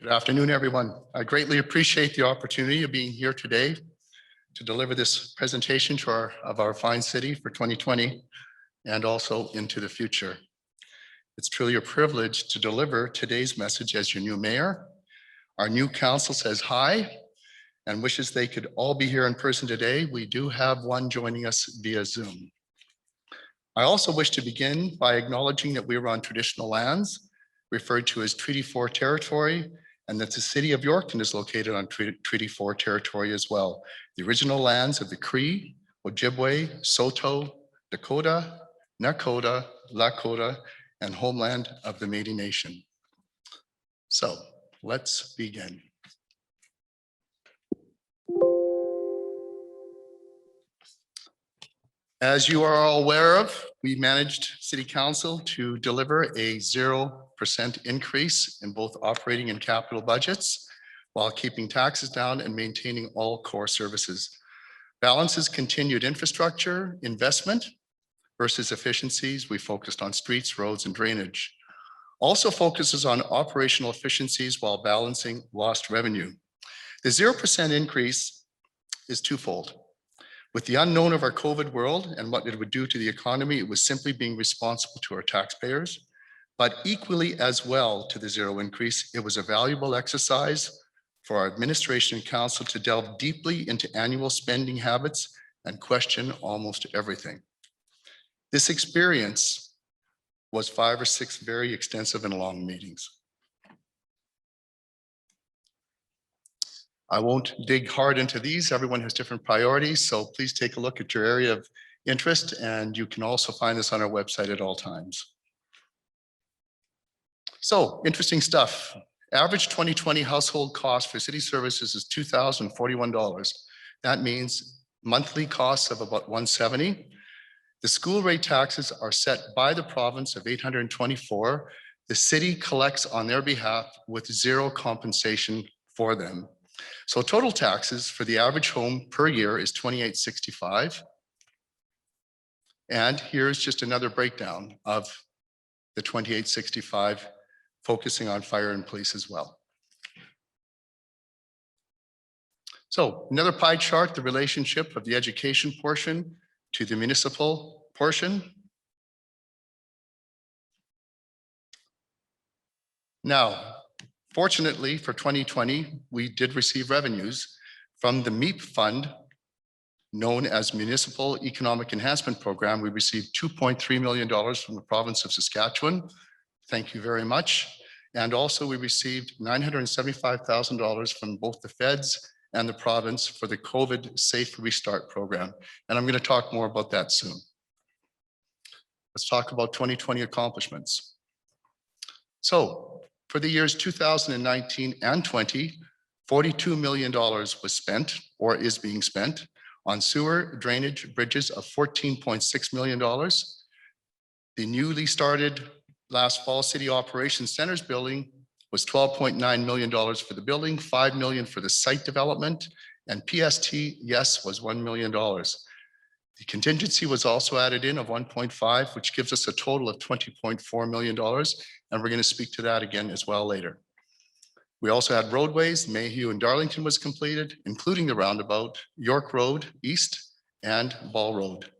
Good afternoon, everyone. I greatly appreciate the opportunity of being here today to deliver this presentation to our fine city for 2020 and also into the future. It's truly a privilege to deliver today's message as your new mayor. Our new council says hi and wishes they could all be here in person today. We do have one joining us via Zoom. I also wish to begin by acknowledging that we are on traditional lands referred to as Treaty 4 territory, and that the city of Yorkton is located on Treaty 4 territory as well. The original lands of the Cree, Ojibwe, Saulteaux, Dakota, Nakota, Lakota, and homeland of the Métis Nation. So let's begin. As you are all aware of, we managed City Council to deliver a 0% increase in both operating and capital budgets while keeping taxes down and maintaining all core services. Balances continued infrastructure investment versus efficiencies. We focused on streets, roads, and drainage. Also focuses on operational efficiencies while balancing lost revenue. The 0% increase is twofold. With the unknown of our COVID world and what it would do to the economy, it was simply being responsible to our taxpayers, but equally as well to the zero increase, it was a valuable exercise for our administration and council to delve deeply into annual spending habits and question almost everything. This experience was 5 or 6 very extensive and long meetings. I won't dig hard into these. Everyone has different priorities, so please take a look at your area of interest, and you can also find this on our website at all times. So, interesting stuff. Average 2020 household cost for city services is $2,041. That means monthly costs of about $170. The school rate taxes are set by the province of $824. The city collects on their behalf with zero compensation for them. So total taxes for the average home per year is $2,865. And here's just another breakdown of the $2,865, focusing on fire and police as well. So another pie chart, the relationship of the education portion to the municipal portion. Now, fortunately for 2020, we did receive revenues from the MEEP fund, known as Municipal Economic Enhancement Program. We received $2.3 million from the province of Saskatchewan. Thank you very much. And also we received $975,000 from both the feds and the province for the COVID Safe Restart program. And I'm going to talk more about that soon. Let's talk about 2020 accomplishments. So, for the years 2019 and 20, $42 million was spent or is being spent on sewer, drainage, bridges of $14.6 million. The newly started last fall City Operations Centers building was $12.9 million for the building, $5 million for the site development, and PST, yes, was $1 million. The contingency was also added in of 1.5, which gives us a total of $20.4 million. And we're going to speak to that again as well later. We also had roadways. Mayhew and Darlington was completed, including the Roundabout, York Road East, and Ball Road.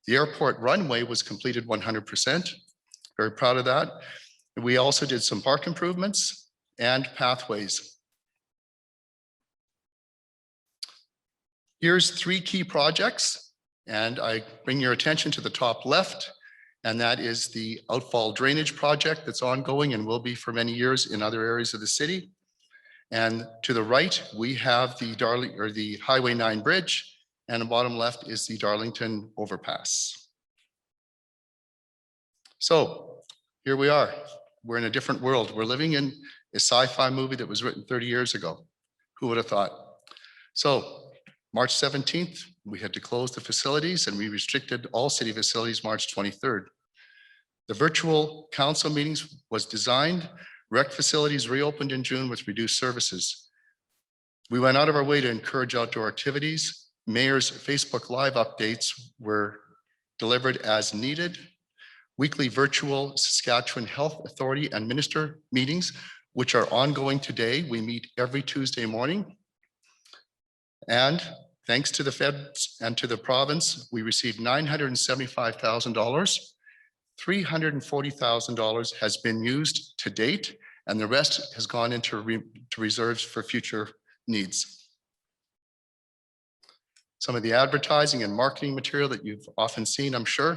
The airport runway was completed 100%. Very proud of that. We also did some park improvements and pathways. Here's 3 key projects, and I bring your attention to the top left. And that is the Outfall drainage project that's ongoing and will be for many years in other areas of the city. And to the right, we have the Highway 9 bridge, and the bottom left is the Darlington Overpass. So here we are. We're in a different world. We're living in a sci-fi movie that was written 30 years ago. Who would have thought? So March 17th, we had to close the facilities and we restricted all city facilities March 23rd. The virtual council meetings was designed. Rec facilities reopened in June with reduced services. We went out of our way to encourage outdoor activities. Mayor's Facebook Live updates were delivered as needed. Weekly virtual Saskatchewan Health Authority and Minister meetings which are ongoing today. We meet every Tuesday morning. And thanks to the feds and to the province, we received $975,000. $340,000 has been used to date, and the rest has gone into reserves for future needs. Some of the advertising and marketing material that you've often seen, I'm sure.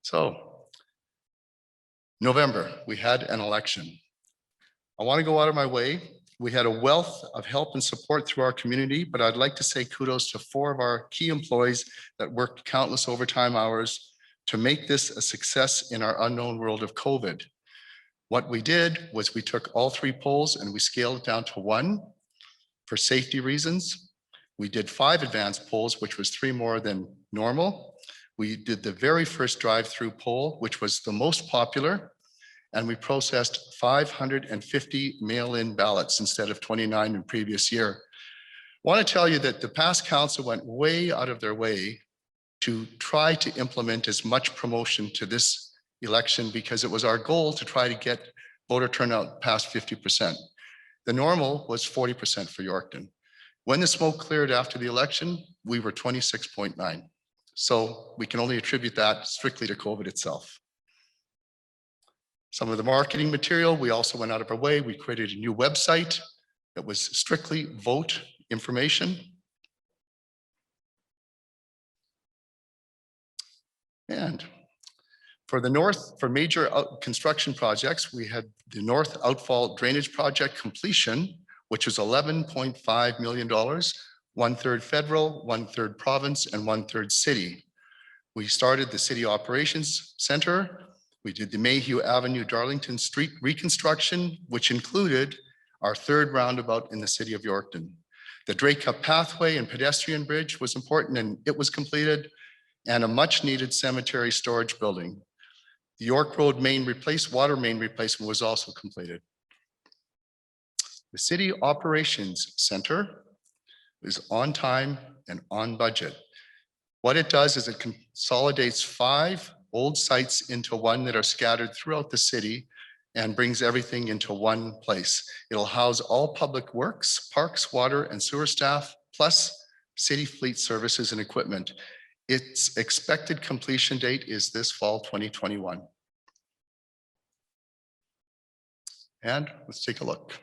So, November, we had an election. I want to go out of my way. We had a wealth of help and support through our community, but I'd like to say kudos to 4 of our key employees that worked countless overtime hours to make this a success in our unknown world of COVID. What we did was we took all 3 polls and we scaled it down to 1 for safety reasons. We did 5 advanced polls, which was 3 more than normal. We did the very first drive-through poll, which was the most popular, and we processed 550 mail-in ballots instead of 29 in previous year. I want to tell you that the past council went way out of their way to try to implement as much promotion to this election because it was our goal to try to get voter turnout past 50%. The normal was 40% for Yorkton. When the smoke cleared after the election, we were 26.9. So we can only attribute that strictly to COVID itself. Some of the marketing material, we also went out of our way. We created a new website that was strictly vote information. And for the north, for major construction projects, we had the North Outfall Drainage Project completion, which was $11.5 million, 1/3 federal, 1/3 province, and 1/3 city. We started the City Operations Center. We did the Mayhew Avenue Darlington Street reconstruction, which included our 3rd roundabout in the city of Yorkton. The Dracup pathway and pedestrian bridge was important and it was completed, and a much needed cemetery storage building. The York Road water main replacement was also completed. The City Operations Center is on time and on budget. What it does is it consolidates 5 old sites into 1 that are scattered throughout the city and brings everything into 1 place. It'll house all public works, parks, water, and sewer staff, plus city fleet services and equipment. Its expected completion date is this fall 2021. And let's take a look.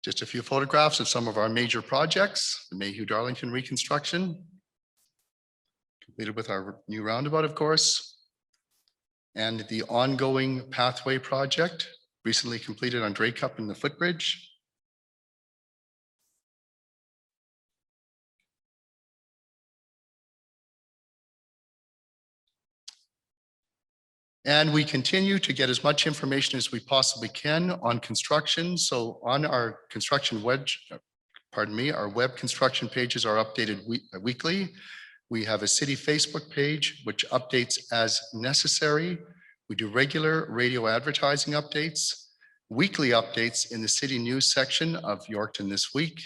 Just a few photographs of some of our major projects, the Mayhew Darlington reconstruction, completed with our new roundabout, of course, and the ongoing pathway project, recently completed on Dracup and the Footbridge. And we continue to get as much information as we possibly can on construction. So on our construction our web construction pages are updated weekly. We have a city Facebook page, which updates as necessary. We do regular radio advertising updates, weekly updates in the city news section of Yorkton This Week.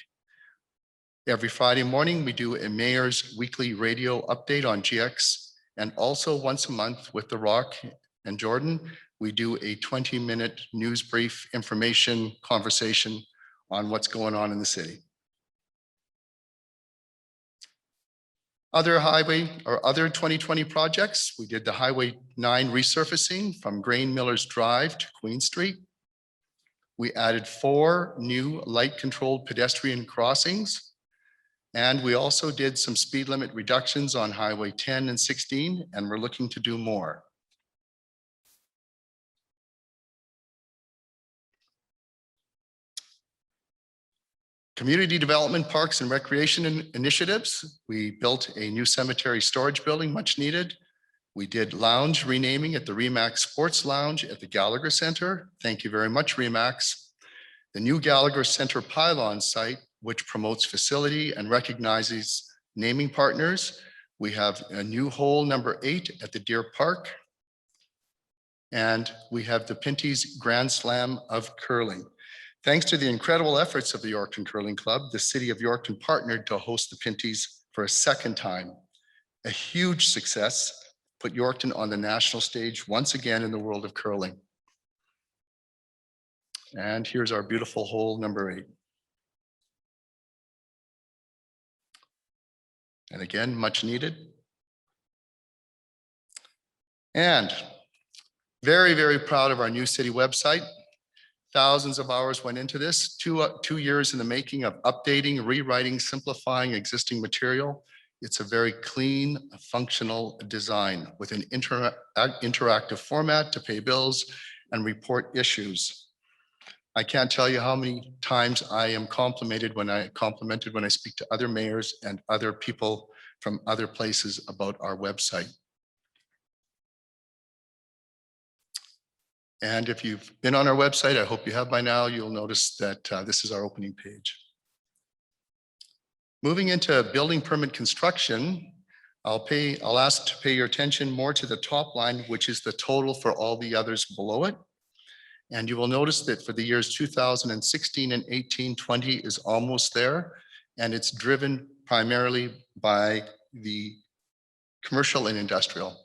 Every Friday morning, we do a mayor's weekly radio update on GX, and also once a month with The Rock and Jordan, we do a 20-minute news brief information conversation on what's going on in the city. Other highway or other 2020 projects, we did the Highway 9 resurfacing from Grain Millers Drive to Queen Street. We added 4 new light-controlled pedestrian crossings. And we also did some speed limit reductions on Highway 10 and 16, and we're looking to do more. Community development, parks and recreation initiatives. We built a new cemetery storage building, much needed. We did lounge renaming at the Remax Sports Lounge at the Gallagher Center. Thank you very much, Remax. The new Gallagher Center pylon site, which promotes facility and recognizes naming partners. We have a new hole number 8 at the Deer Park. And we have the Pinty's Grand Slam of Curling. Thanks to the incredible efforts of the Yorkton Curling Club, the city of Yorkton partnered to host the Pinty's for a second time. A huge success, put Yorkton on the national stage once again in the world of curling. And here's our beautiful hole number 8. And again, much needed. And very, very proud of our new city website. Thousands of hours went into this, 2 years in the making of updating, rewriting, simplifying existing material. It's a very clean, functional design with an interactive format to pay bills and report issues. I can't tell you how many times I am complimented when I speak to other mayors and other people from other places about our website. And if you've been on our website, I hope you have by now, you'll notice that this is our opening page. Moving into building permit construction, I'll ask to pay your attention more to the top line, which is the total for all the others below it. And you will notice that for the years 2016 and 18, 20 is almost there. And it's driven primarily by the commercial and industrial.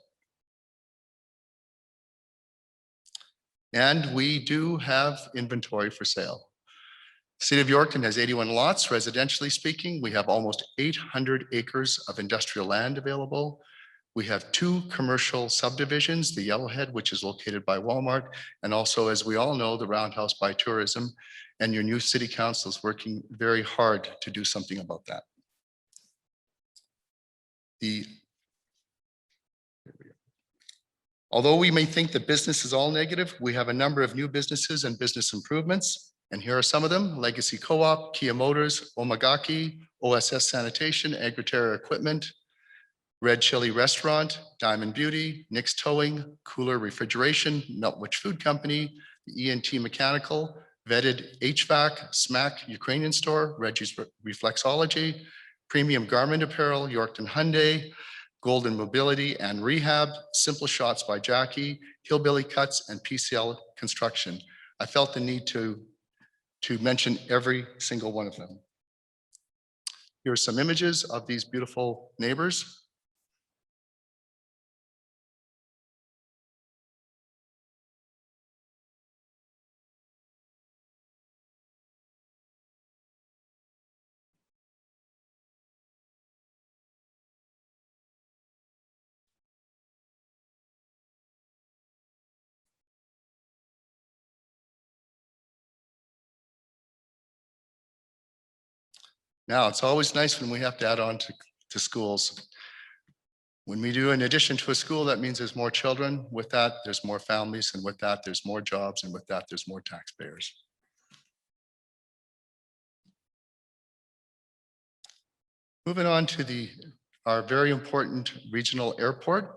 And we do have inventory for sale. City of Yorkton has 81 lots, residentially speaking. We have almost 800 acres of industrial land available. We have 2 commercial subdivisions, the Yellowhead, which is located by Walmart, and also, as we all know, the Roundhouse by Tourism. And your new city council is working very hard to do something about that. Although we may think that business is all negative, we have a number of new businesses and business improvements. And here are some of them: Legacy Co-op, Kia Motors, Omagaki, OSS Sanitation, Agri-Terra Equipment, Red Chilli Restaurant, Diamond Beauty, Nick's Towing, Cooler Refrigeration, Meltwich Food Company, the ENT Mechanical, Vetted HVAC, Smack Ukrainian Store, Reggie's Reflexology, Premium Garment Apparel, Yorkton Hyundai, Golden Mobility and Rehab, Simple Shots by Jackie, Hillbilly Cuts, and PCL Construction. I felt the need to mention every single one of them. Here are some images of these beautiful neighbors. Now, it's always nice when we have to add on to schools. When we do in addition to a school, that means there's more children. With that, there's more families. And with that, there's more jobs. And with that, there's more taxpayers. Moving on to our very important regional airport,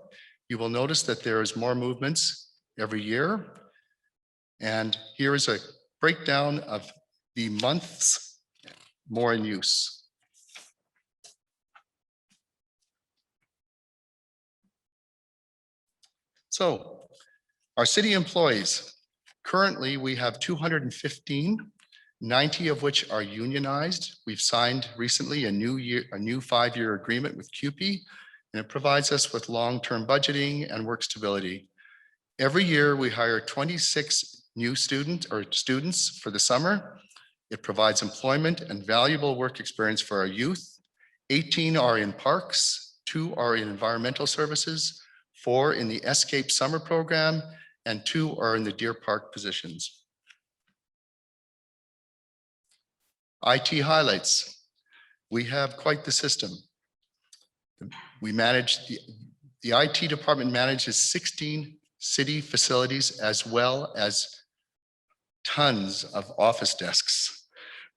you will notice that there is more movements every year. And here is a breakdown of the months more in use. So our city employees, currently we have 215, 90 of which are unionized. We've signed recently a new 5-year agreement with CUPE, and it provides us with long-term budgeting and work stability. Every year we hire 26 new students for the summer. It provides employment and valuable work experience for our youth. 18 are in parks, 2 are in environmental services, 4 in the Escape Summer Program, and 2 are in the Deer Park positions. IT highlights. We have quite the system. We manage, the IT department manages 16 city facilities as well as tons of office desks.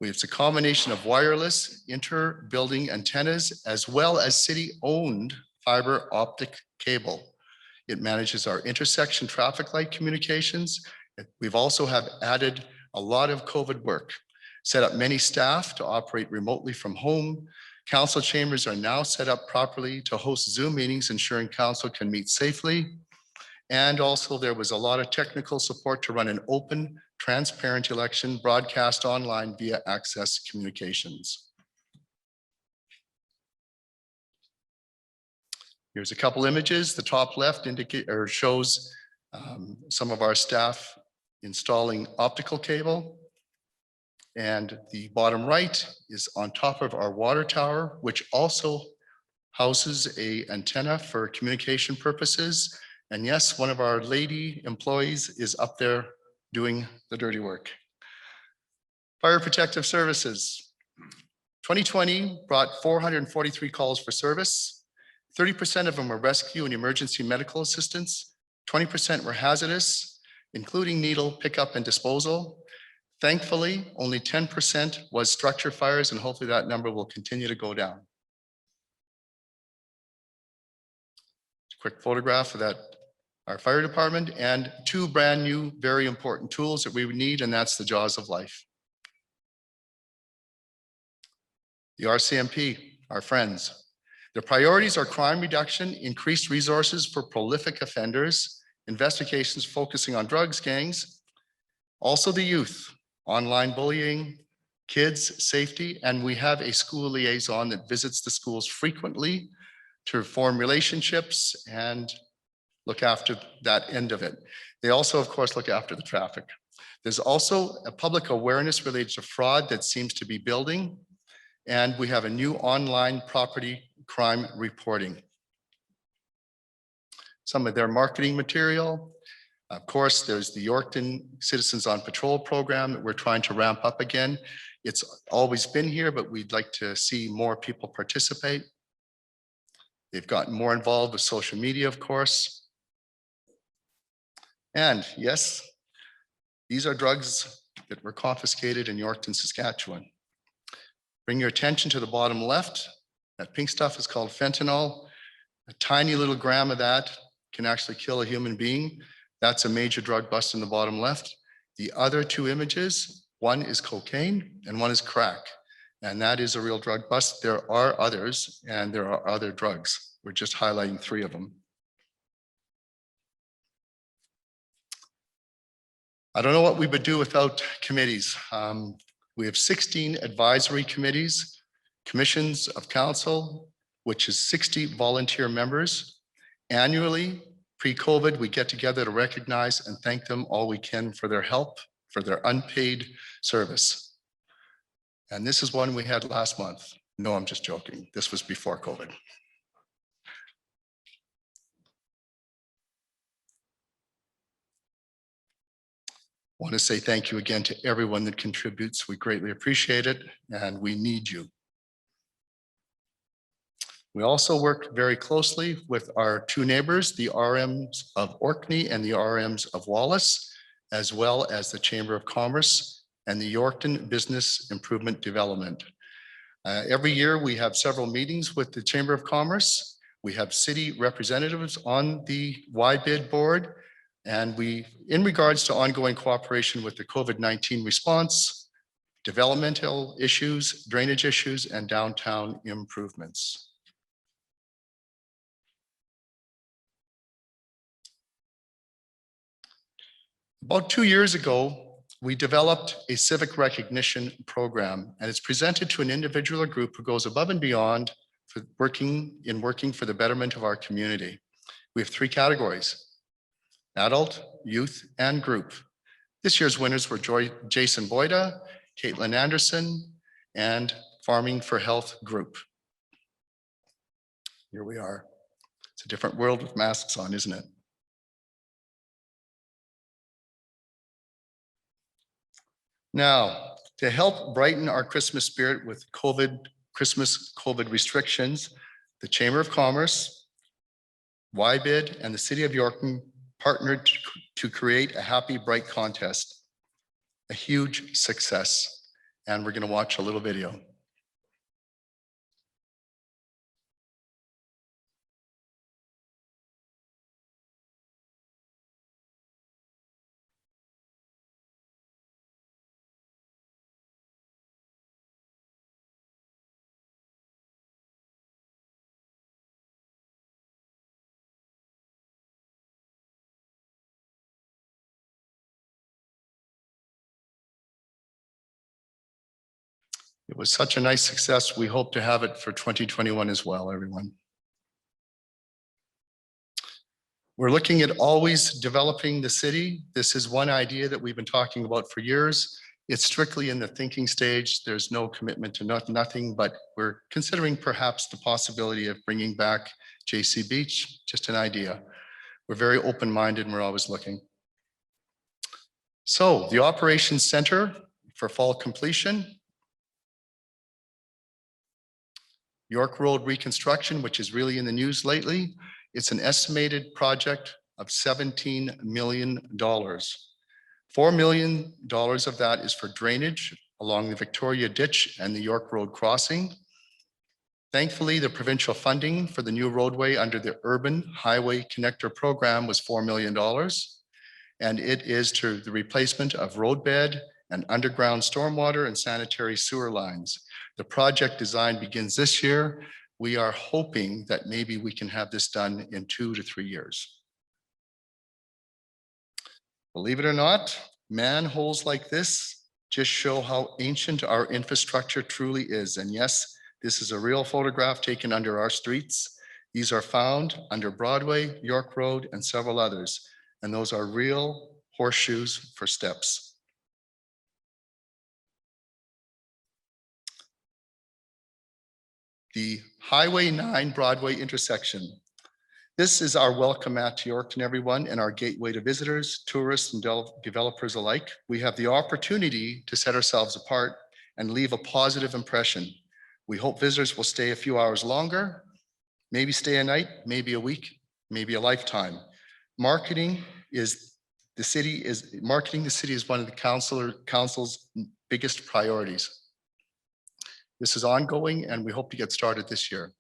It's a combination of wireless inter-building antennas as well as city-owned fiber optic cable. It manages our intersection traffic light communications. We've also have added a lot of COVID work, set up many staff to operate remotely from home. Council chambers are now set up properly to host Zoom meetings, ensuring council can meet safely. And also there was a lot of technical support to run an open, transparent election broadcast online via Access Communications. Here's a couple images. The top left shows some of our staff installing optical cable. And the bottom right is on top of our water tower, which also houses an antenna for communication purposes. And yes, one of our lady employees is up there doing the dirty work. Fire Protective Services. 2020 brought 443 calls for service. 30% of them were rescue and emergency medical assistance. 20% were hazardous, including needle pickup and disposal. Thankfully, only 10% was structure fires, and hopefully that number will continue to go down. Quick photograph of that, our fire department, and 2 brand new, very important tools that we would need, and that's the jaws of life. The RCMP, our friends. Their priorities are crime reduction, increased resources for prolific offenders, investigations focusing on drugs, gangs, also the youth, online bullying, kids safety, and we have a school liaison that visits the schools frequently to form relationships and look after that end of it. They also, of course, look after the traffic. There's also a public awareness related to fraud that seems to be building, and we have a new online property crime reporting. Some of their marketing material. Of course, there's the Yorkton Citizens on Patrol program that we're trying to ramp up again. It's always been here, but we'd like to see more people participate. They've gotten more involved with social media, of course. And yes, these are drugs that were confiscated in Yorkton, Saskatchewan. Bring your attention to the bottom left. That pink stuff is called fentanyl. A tiny little gram of that can actually kill a human being. That's a major drug bust in the bottom left. The other 2 images, one is cocaine and one is crack. And that is a real drug bust. There are others, and there are other drugs. We're just highlighting 3 of them. I don't know what we would do without committees. We have 16 advisory committees, commissions of council, which is 60 volunteer members. Annually, pre-COVID, we get together to recognize and thank them all we can for their help, for their unpaid service. And this is one we had last month. No, I'm just joking. This was before COVID. I want to say thank you again to everyone that contributes. We greatly appreciate it, and we need you. We also work very closely with our 2 neighbors, the RMs of Orkney and the RMs of Wallace, as well as the Chamber of Commerce and the Yorkton Business Improvement Development. Every year we have several meetings with the Chamber of Commerce. We have city representatives on the YBID board. And in regards to ongoing cooperation with the COVID-19 response, developmental issues, drainage issues, and downtown improvements. About 2 years ago, we developed a civic recognition program, and it's presented to an individual or group who goes above and beyond for working for the betterment of our community. We have 3 categories: adult, youth, and group. This year's winners were Jason Boyda, Caitlin Anderson, and Farming for Health Group. Here we are. It's a different world with masks on, isn't it? Now, to help brighten our Christmas spirit with Christmas COVID restrictions, the Chamber of Commerce, YBID, and the City of Yorkton partnered to create a Happy Bright contest, a huge success. And we're going to watch a little video. It was such a nice success. We hope to have it for 2021 as well, everyone. We're looking at always developing the city. This is one idea that we've been talking about for years. It's strictly in the thinking stage. There's no commitment to nothing, but we're considering perhaps the possibility of bringing back JC Beach, just an idea. We're very open-minded and we're always looking. So the Operations Center for fall completion. York Road Reconstruction, which is really in the news lately. It's an estimated project of $17 million. $4 million of that is for drainage along the Victoria Ditch and the York Road crossing. Thankfully, the provincial funding for the new roadway under the Urban Highway Connector Program was $4 million. And it is to the replacement of roadbed and underground stormwater and sanitary sewer lines. The project design begins this year. We are hoping that maybe we can have this done in 2 to 3 years. Believe it or not, manholes like this just show how ancient our infrastructure truly is. And yes, this is a real photograph taken under our streets. These are found under Broadway, York Road, and several others. And those are real horseshoes for steps. The Highway 9 Broadway intersection. This is our welcome mat to Yorkton, everyone, and our gateway to visitors, tourists, and developers alike. We have the opportunity to set ourselves apart and leave a positive impression. We hope visitors will stay a few hours longer, maybe stay a night, maybe a week, maybe a lifetime. Marketing the city is one of the council's biggest priorities. This is ongoing and we hope to get started this year.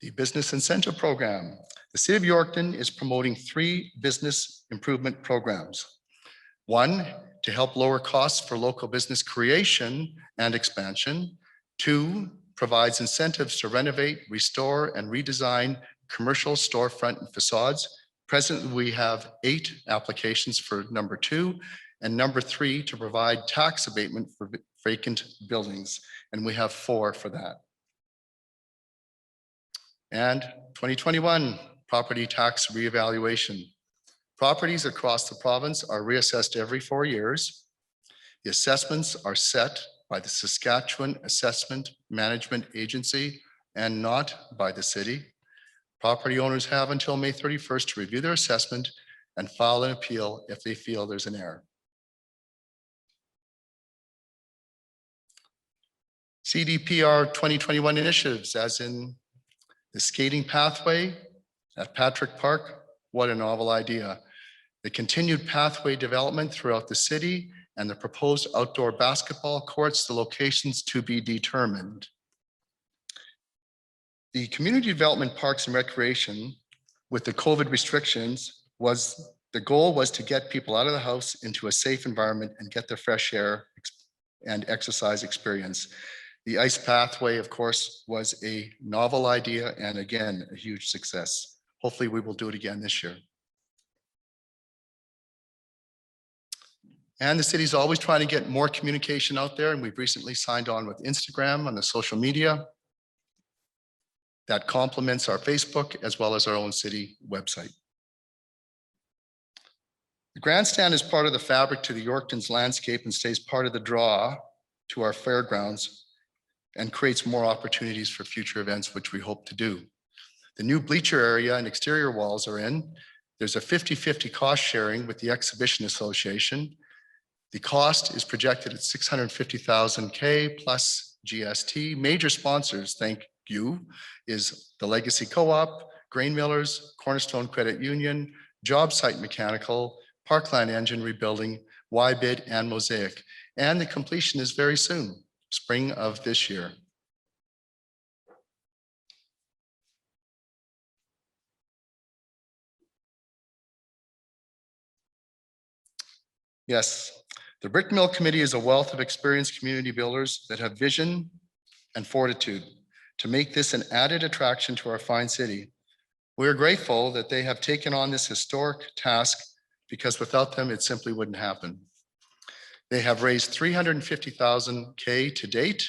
The Business Incentive Program. The City of Yorkton is promoting 3 business improvement programs. 1, to help lower costs for local business creation and expansion. 2, provides incentives to renovate, restore, and redesign commercial storefront and facades. Presently, we have 8 applications for number 2. And number 3, to provide tax abatement for vacant buildings. And we have 4 for that. And 2021, property tax reevaluation. Properties across the province are reassessed every 4 years. The assessments are set by the Saskatchewan Assessment Management Agency and not by the city. Property owners have until May 31st to review their assessment and file an appeal if they feel there's an error. CDPR 2021 initiatives, as in the skating pathway at Patrick Park. What a novel idea. The continued pathway development throughout the city and the proposed outdoor basketball courts, the locations to be determined. The community development parks and recreation with the COVID restrictions the goal was to get people out of the house into a safe environment and get their fresh air and exercise experience. The ice pathway, of course, was a novel idea and again, a huge success. Hopefully we will do it again this year. And the city's always trying to get more communication out there, and we've recently signed on with Instagram on the social media that complements our Facebook as well as our own city website. The grandstand is part of the fabric to the Yorkton's landscape and stays part of the draw to our fairgrounds and creates more opportunities for future events, which we hope to do. The new bleacher area and exterior walls are in. There's a 50-50 cost sharing with the Exhibition Association. The cost is projected at 650,000 plus GST. Major sponsors, thank you, is the Legacy Co-op, Grain Millers, Cornerstone Credit Union, Job Site Mechanical, Parkland Engine Rebuilding, YBID, and Mosaic. And the completion is very soon, spring of this year. Yes, the Brick Mill Committee is a wealth of experienced community builders that have vision and fortitude to make this an added attraction to our fine city. We are grateful that they have taken on this historic task because without them, it simply wouldn't happen. They have raised 350,000 to date,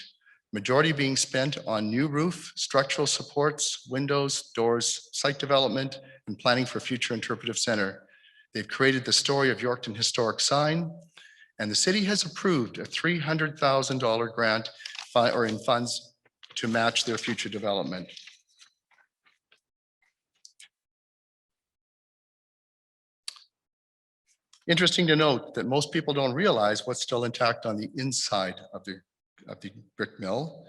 majority being spent on new roof, structural supports, windows, doors, site development, and planning for future interpretive center. They've created the Story of Yorkton historic sign, and the city has approved a $300,000 grant or in funds to match their future development. Interesting to note that most people don't realize what's still intact on the inside of the brick mill.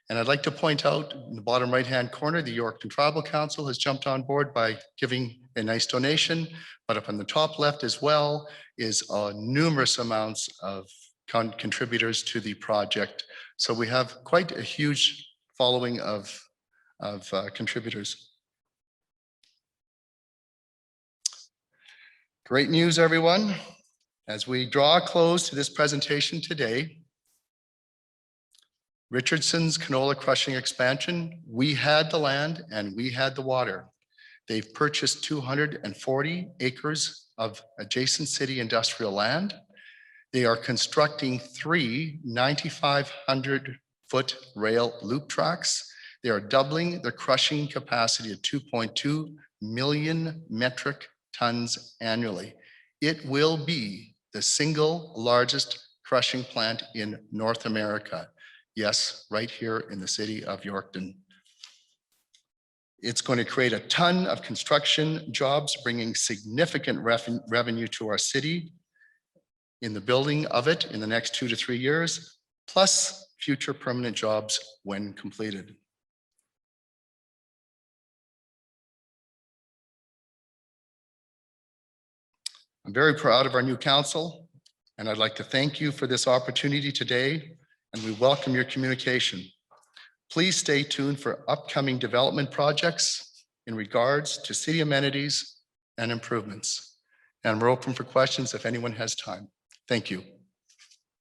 And I'd like to point out in the bottom right-hand corner, the Yorkton Tribal Council has jumped on board by giving a nice donation, but up on the top left as well is numerous amounts of contributors to the project. So we have quite a huge following of contributors. Great news, everyone. As we draw a close to this presentation today, Richardson's canola crushing expansion, we had the land and we had the water. They've purchased 240 acres of adjacent city industrial land. They are constructing 3 9,500-foot rail loop tracks. They are doubling the crushing capacity of 2.2 million metric tons annually. It will be the single largest crushing plant in North America. Yes, right here in the city of Yorkton. It's going to create a ton of construction jobs, bringing significant revenue to our city in the building of it in the next 2 to 3 years, plus future permanent jobs when completed. I'm very proud of our new council, and I'd like to thank you for this opportunity today, and we welcome your communication. Please stay tuned for upcoming development projects in regards to city amenities and improvements. And we're open for questions if anyone has time. Thank you.